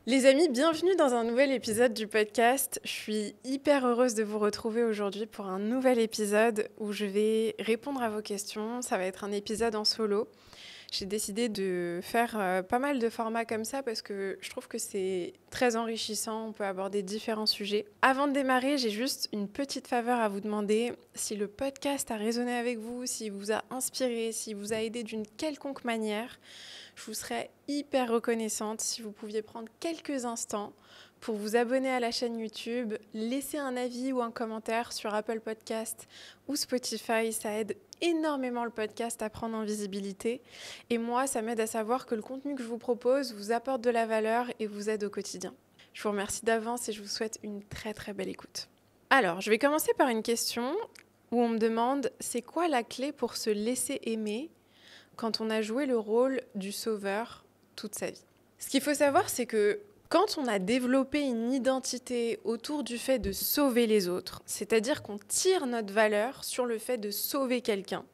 Les amis, bienvenue dans un nouvel épisode du podcast. Je suis hyper heureuse de vous retrouver aujourd'hui pour un nouvel épisode où je vais répondre à vos questions. Ça va être un épisode en solo. J'ai décidé de faire pas mal de formats comme ça parce que je trouve que c'est très enrichissant. On peut aborder différents sujets. Avant de démarrer, j'ai juste une petite faveur à vous demander. Si le podcast a résonné avec vous, s'il vous a inspiré, s'il vous a aidé d'une quelconque manière, je vous serais hyper reconnaissante si vous pouviez prendre quelques instants pour vous abonner à la chaîne YouTube, laisser un avis ou un commentaire sur Apple Podcast ou Spotify. Ça aide énormément le podcast à prendre en visibilité. Et moi, ça m'aide à savoir que le contenu que je vous propose vous apporte de la valeur et vous aide au quotidien. Je vous remercie d'avance et je vous souhaite une très très belle écoute. Alors, je vais commencer par une question où on me demande « C'est quoi la clé pour se laisser aimer ?» quand on a joué le rôle du sauveur toute sa vie. Ce qu'il faut savoir, c'est que quand on a développé une identité autour du fait de sauver les autres, c'est-à-dire qu'on tire notre valeur sur le fait de sauver quelqu'un,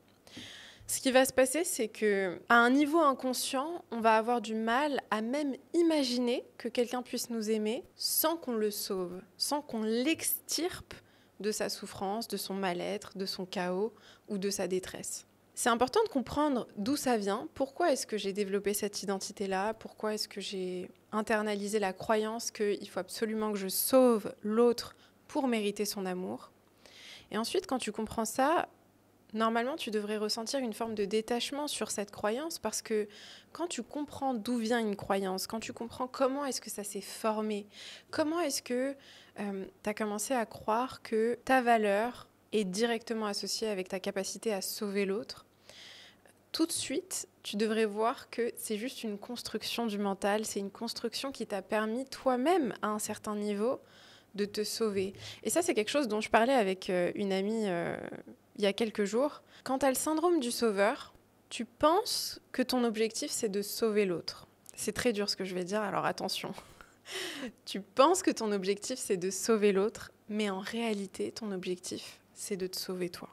ce qui va se passer, c'est qu'à un niveau inconscient, on va avoir du mal à même imaginer que quelqu'un puisse nous aimer sans qu'on le sauve, sans qu'on l'extirpe de sa souffrance, de son mal-être, de son chaos ou de sa détresse. C'est important de comprendre d'où ça vient, pourquoi est-ce que j'ai développé cette identité-là, pourquoi est-ce que j'ai internalisé la croyance qu'il faut absolument que je sauve l'autre pour mériter son amour. Et ensuite, quand tu comprends ça, normalement, tu devrais ressentir une forme de détachement sur cette croyance parce que quand tu comprends d'où vient une croyance, quand tu comprends comment est-ce que ça s'est formé, comment est-ce que tu as commencé à croire que ta valeur est directement associée avec ta capacité à sauver l'autre, tout de suite, tu devrais voir que c'est juste une construction du mental, c'est une construction qui t'a permis toi-même, à un certain niveau, de te sauver. Et ça, c'est quelque chose dont je parlais avec une amie il y a quelques jours. Quand tu as le syndrome du sauveur, tu penses que ton objectif, c'est de sauver l'autre. C'est très dur ce que je vais dire, alors attention. Tu penses que ton objectif, c'est de sauver l'autre, mais en réalité, ton objectif, c'est de te sauver toi.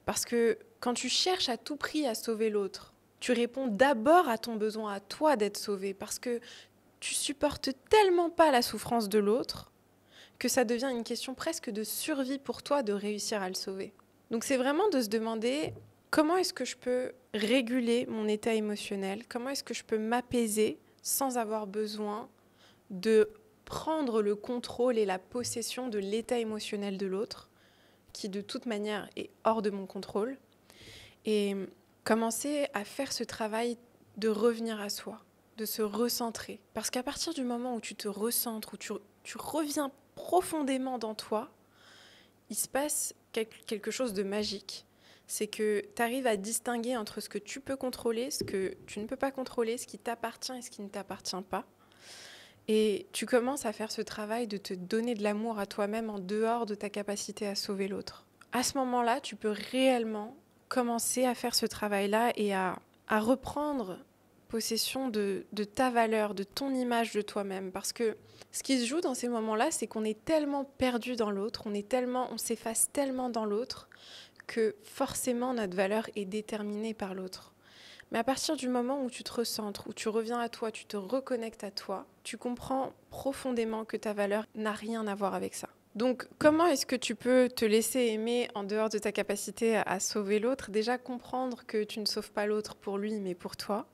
Parce que quand tu cherches à tout prix à sauver l'autre, tu réponds d'abord à ton besoin à toi d'être sauvé parce que tu supportes tellement pas la souffrance de l'autre que ça devient une question presque de survie pour toi de réussir à le sauver. Donc c'est vraiment de se demander comment est-ce que je peux réguler mon état émotionnel, comment est-ce que je peux m'apaiser sans avoir besoin de prendre le contrôle et la possession de l'état émotionnel de l'autre, qui de toute manière est hors de mon contrôle, et commencer à faire ce travail de revenir à soi, de se recentrer. Parce qu'à partir du moment où tu te recentres, où tu reviens profondément dans toi, il se passe quelque chose de magique. C'est que tu arrives à distinguer entre ce que tu peux contrôler, ce que tu ne peux pas contrôler, ce qui t'appartient et ce qui ne t'appartient pas. Et tu commences à faire ce travail de te donner de l'amour à toi-même en dehors de ta capacité à sauver l'autre. À ce moment-là, tu peux réellement commencer à faire ce travail-là et à reprendre possession de ta valeur, de ton image de toi-même. Parce que ce qui se joue dans ces moments-là, c'est qu'on est tellement perdu dans l'autre, on s'efface tellement dans l'autre que forcément notre valeur est déterminée par l'autre. Mais à partir du moment où tu te recentres, où tu reviens à toi, tu te reconnectes à toi, tu comprends profondément que ta valeur n'a rien à voir avec ça. Donc, comment est-ce que tu peux te laisser aimer en dehors de ta capacité à sauver l'autre ? Déjà, comprendre que tu ne sauves pas l'autre pour lui, mais pour toi.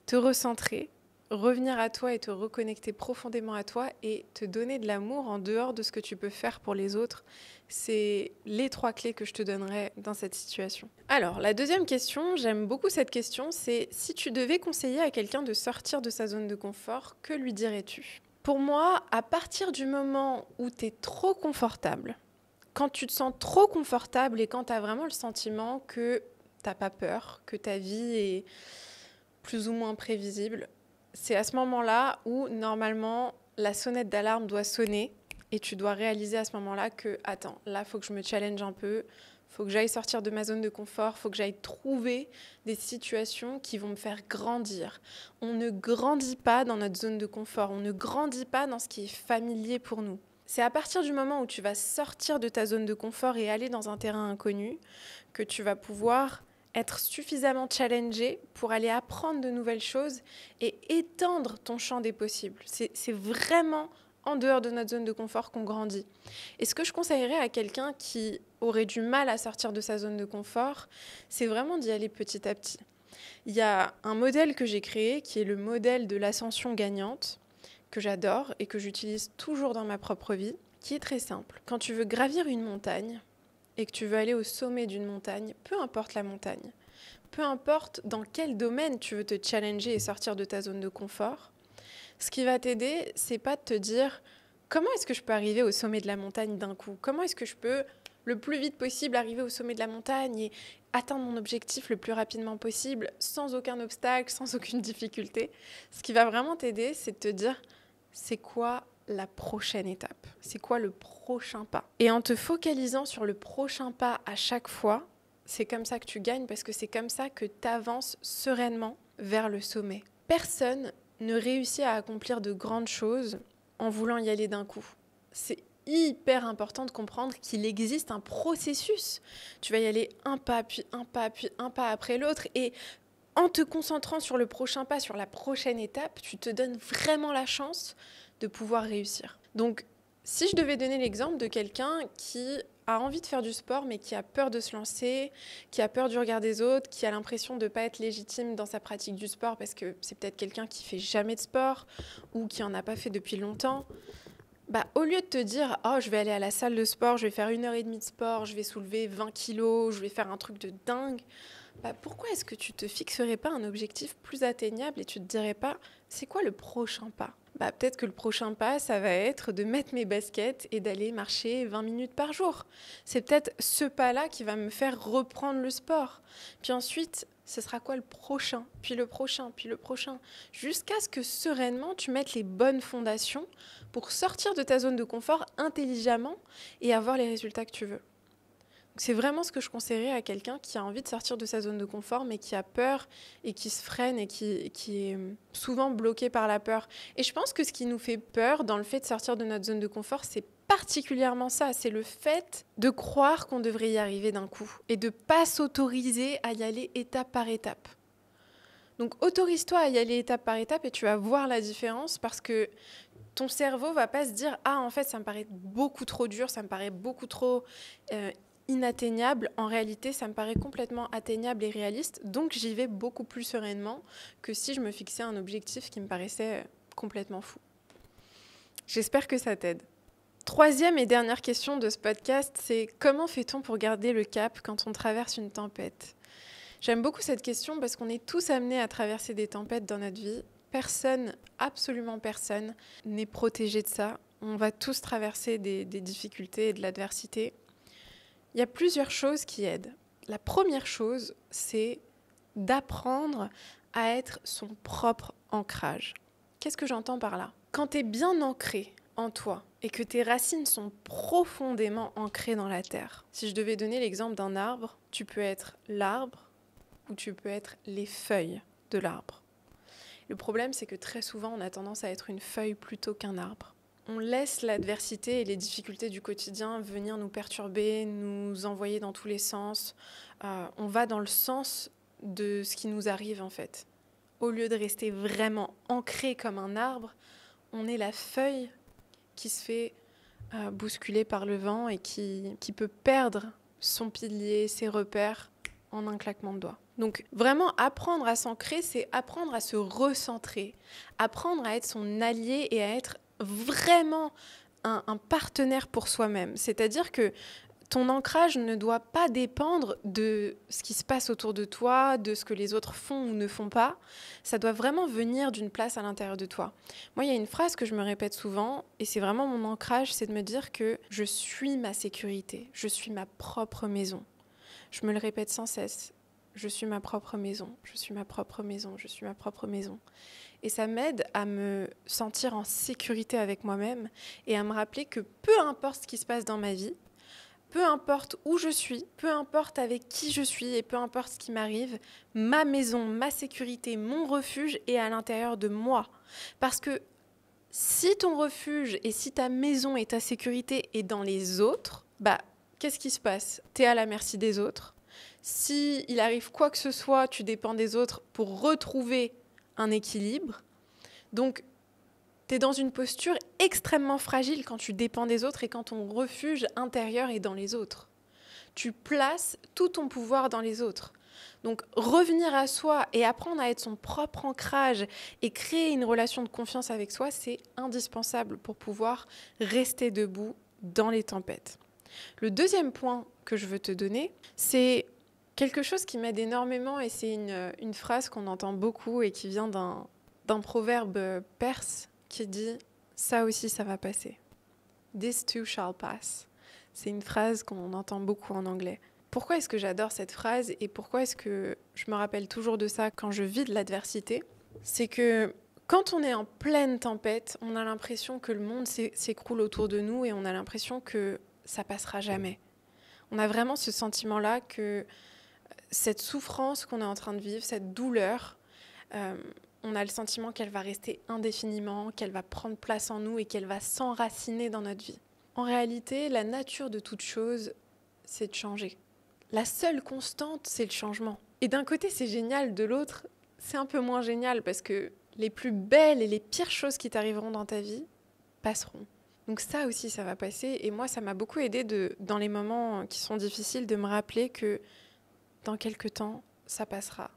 Te recentrer, revenir à toi et te reconnecter profondément à toi et te donner de l'amour en dehors de ce que tu peux faire pour les autres. C'est les 3 clés que je te donnerai dans cette situation. Alors, la deuxième question, j'aime beaucoup cette question, c'est si tu devais conseiller à quelqu'un de sortir de sa zone de confort, que lui dirais-tu ? Pour moi, à partir du moment où tu es trop confortable, quand tu te sens trop confortable et quand tu as vraiment le sentiment que tu n'as pas peur, que ta vie est plus ou moins prévisible, c'est à ce moment-là où, normalement, la sonnette d'alarme doit sonner et tu dois réaliser à ce moment-là que, attends, là, il faut que je me challenge un peu, il faut que j'aille sortir de ma zone de confort, il faut que j'aille trouver des situations qui vont me faire grandir. On ne grandit pas dans notre zone de confort, on ne grandit pas dans ce qui est familier pour nous. C'est à partir du moment où tu vas sortir de ta zone de confort et aller dans un terrain inconnu que tu vas pouvoir être suffisamment challengé pour aller apprendre de nouvelles choses et étendre ton champ des possibles. C'est vraiment en dehors de notre zone de confort qu'on grandit. Et ce que je conseillerais à quelqu'un qui aurait du mal à sortir de sa zone de confort, c'est vraiment d'y aller petit à petit. Il y a un modèle que j'ai créé qui est le modèle de l'ascension gagnante, que j'adore et que j'utilise toujours dans ma propre vie, qui est très simple. Quand tu veux gravir une montagne et que tu veux aller au sommet d'une montagne, peu importe la montagne, peu importe dans quel domaine tu veux te challenger et sortir de ta zone de confort, ce qui va t'aider, c'est pas de te dire comment est-ce que je peux arriver au sommet de la montagne d'un coup ? Comment est-ce que je peux le plus vite possible arriver au sommet de la montagne et atteindre mon objectif le plus rapidement possible, sans aucun obstacle, sans aucune difficulté ? Ce qui va vraiment t'aider, c'est de te dire c'est quoi la prochaine étape ? C'est quoi le prochain pas ? Et en te focalisant sur le prochain pas à chaque fois, c'est comme ça que tu gagnes parce que c'est comme ça que tu avances sereinement vers le sommet. Personne ne réussit à accomplir de grandes choses en voulant y aller d'un coup. C'est hyper important de comprendre qu'il existe un processus. Tu vas y aller un pas, puis un pas, puis un pas après l'autre. Et en te concentrant sur le prochain pas, sur la prochaine étape, tu te donnes vraiment la chance de pouvoir réussir. Donc, si je devais donner l'exemple de quelqu'un qui a envie de faire du sport, mais qui a peur de se lancer, qui a peur du regard des autres, qui a l'impression de ne pas être légitime dans sa pratique du sport parce que c'est peut-être quelqu'un qui ne fait jamais de sport ou qui n'en a pas fait depuis longtemps, au lieu de te dire « Oh, je vais aller à la salle de sport, je vais faire 1h30 de sport, je vais soulever 20 kilos, je vais faire un truc de dingue », pourquoi est-ce que tu ne te fixerais pas un objectif plus atteignable et tu ne te dirais pas « C'est quoi le prochain pas ?» Peut-être que le prochain pas, ça va être de mettre mes baskets et d'aller marcher 20 minutes par jour. C'est peut-être ce pas-là qui va me faire reprendre le sport. Puis ensuite, ce sera quoi le prochain ? Puis le prochain, puis le prochain. Jusqu'à ce que sereinement, tu mettes les bonnes fondations pour sortir de ta zone de confort intelligemment et avoir les résultats que tu veux. C'est vraiment ce que je conseillerais à quelqu'un qui a envie de sortir de sa zone de confort, mais qui a peur et qui se freine et qui est souvent bloqué par la peur. Et je pense que ce qui nous fait peur dans le fait de sortir de notre zone de confort, c'est particulièrement ça. C'est le fait de croire qu'on devrait y arriver d'un coup et de ne pas s'autoriser à y aller étape par étape. Donc autorise-toi à y aller étape par étape et tu vas voir la différence parce que ton cerveau ne va pas se dire « Ah, en fait, ça me paraît beaucoup trop dur, ça me paraît beaucoup trop... inatteignable, en réalité, ça me paraît complètement atteignable et réaliste, donc j'y vais beaucoup plus sereinement que si je me fixais un objectif qui me paraissait complètement fou. J'espère que ça t'aide. Troisième et dernière question de ce podcast, c'est comment fait-on pour garder le cap quand on traverse une tempête ? J'aime beaucoup cette question parce qu'on est tous amenés à traverser des tempêtes dans notre vie. Personne, absolument personne, n'est protégé de ça. On va tous traverser des difficultés et de l'adversité. Il y a plusieurs choses qui aident. La première chose, c'est d'apprendre à être son propre ancrage. Qu'est-ce que j'entends par là ? Quand tu es bien ancré en toi et que tes racines sont profondément ancrées dans la terre, si je devais donner l'exemple d'un arbre, tu peux être l'arbre ou tu peux être les feuilles de l'arbre. Le problème, c'est que très souvent, on a tendance à être une feuille plutôt qu'un arbre. On laisse l'adversité et les difficultés du quotidien venir nous perturber, nous envoyer dans tous les sens. On va dans le sens de ce qui nous arrive en fait. Au lieu de rester vraiment ancré comme un arbre, on est la feuille qui se fait bousculer par le vent et qui peut perdre son pilier, ses repères en un claquement de doigts. Donc vraiment apprendre à s'ancrer, c'est apprendre à se recentrer, apprendre à être son allié et à être vraiment un partenaire pour soi-même. C'est-à-dire que ton ancrage ne doit pas dépendre de ce qui se passe autour de toi, de ce que les autres font ou ne font pas. Ça doit vraiment venir d'une place à l'intérieur de toi. Moi, il y a une phrase que je me répète souvent, et c'est vraiment mon ancrage, c'est de me dire que je suis ma sécurité, je suis ma propre maison. Je me le répète sans cesse. Je suis ma propre maison, je suis ma propre maison, je suis ma propre maison. Et ça m'aide à me sentir en sécurité avec moi-même et à me rappeler que peu importe ce qui se passe dans ma vie, peu importe où je suis, peu importe avec qui je suis et peu importe ce qui m'arrive, ma maison, ma sécurité, mon refuge est à l'intérieur de moi. Parce que si ton refuge et si ta maison et ta sécurité est dans les autres, qu'est-ce qui se passe ? Tu es à la merci des autres. Si il arrive quoi que ce soit, tu dépends des autres pour retrouver un équilibre. Donc, tu es dans une posture extrêmement fragile quand tu dépends des autres et quand ton refuge intérieur est dans les autres. Tu places tout ton pouvoir dans les autres. Donc, revenir à soi et apprendre à être son propre ancrage et créer une relation de confiance avec soi, c'est indispensable pour pouvoir rester debout dans les tempêtes. Le deuxième point que je veux te donner, c'est quelque chose qui m'aide énormément et c'est une phrase qu'on entend beaucoup et qui vient d'un proverbe perse qui dit « ça aussi, ça va passer ». « This too shall pass ». C'est une phrase qu'on entend beaucoup en anglais. Pourquoi est-ce que j'adore cette phrase et pourquoi est-ce que je me rappelle toujours de ça quand je vis de l'adversité ? C'est que quand on est en pleine tempête, on a l'impression que le monde s'écroule autour de nous et on a l'impression que ça passera jamais. On a vraiment ce sentiment-là que cette souffrance qu'on est en train de vivre, cette douleur, on a le sentiment qu'elle va rester indéfiniment, qu'elle va prendre place en nous et qu'elle va s'enraciner dans notre vie. En réalité, la nature de toute chose, c'est de changer. La seule constante, c'est le changement. Et d'un côté, c'est génial, de l'autre, c'est un peu moins génial parce que les plus belles et les pires choses qui t'arriveront dans ta vie passeront. Donc ça aussi, ça va passer. Et moi, ça m'a beaucoup aidé dans les moments qui sont difficiles de me rappeler que dans quelques temps, ça passera.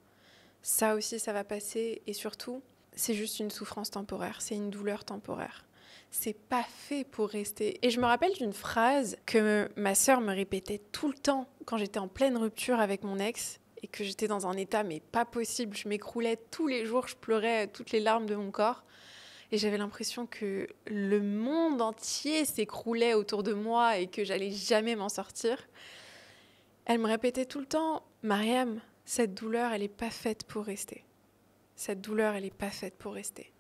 Ça aussi, ça va passer. Et surtout, c'est juste une souffrance temporaire. C'est une douleur temporaire. C'est pas fait pour rester. Et je me rappelle d'une phrase que ma sœur me répétait tout le temps quand j'étais en pleine rupture avec mon ex et que j'étais dans un état mais pas possible. Je m'écroulais tous les jours, je pleurais toutes les larmes de mon corps. Et j'avais l'impression que le monde entier s'écroulait autour de moi et que j'allais jamais m'en sortir. Elle me répétait tout le temps, Mariam, cette douleur, elle n'est pas faite pour rester. Cette douleur, elle n'est pas faite pour rester.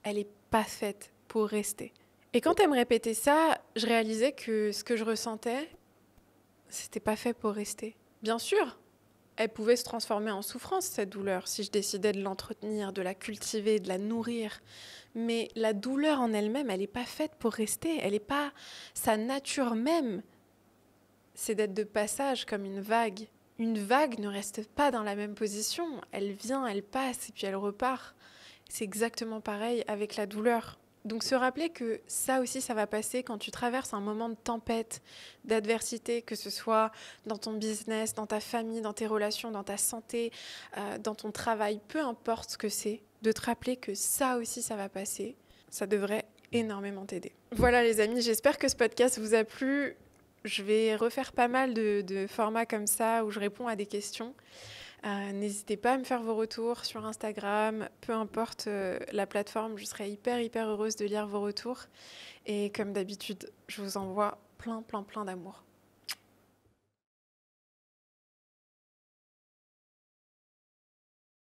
Elle n'est pas faite pour rester. Et quand elle me répétait ça, je réalisais que ce que je ressentais, c'était pas fait pour rester. Bien sûr, elle pouvait se transformer en souffrance, cette douleur, si je décidais de l'entretenir, de la cultiver, de la nourrir. Mais la douleur en elle-même, elle n'est pas faite pour rester. Elle n'est pas... Sa nature même, c'est d'être de passage comme une vague. Une vague ne reste pas dans la même position. Elle vient, elle passe et puis elle repart. C'est exactement pareil avec la douleur. Donc se rappeler que ça aussi, ça va passer quand tu traverses un moment de tempête, d'adversité, que ce soit dans ton business, dans ta famille, dans tes relations, dans ta santé, dans ton travail, peu importe ce que c'est, de te rappeler que ça aussi, ça va passer. Ça devrait énormément t'aider. Voilà les amis, j'espère que ce podcast vous a plu. Je vais refaire pas mal de formats comme ça où je réponds à des questions. N'hésitez pas à me faire vos retours sur Instagram, peu importe la plateforme, je serai hyper heureuse de lire vos retours. Et comme d'habitude, je vous envoie plein d'amour.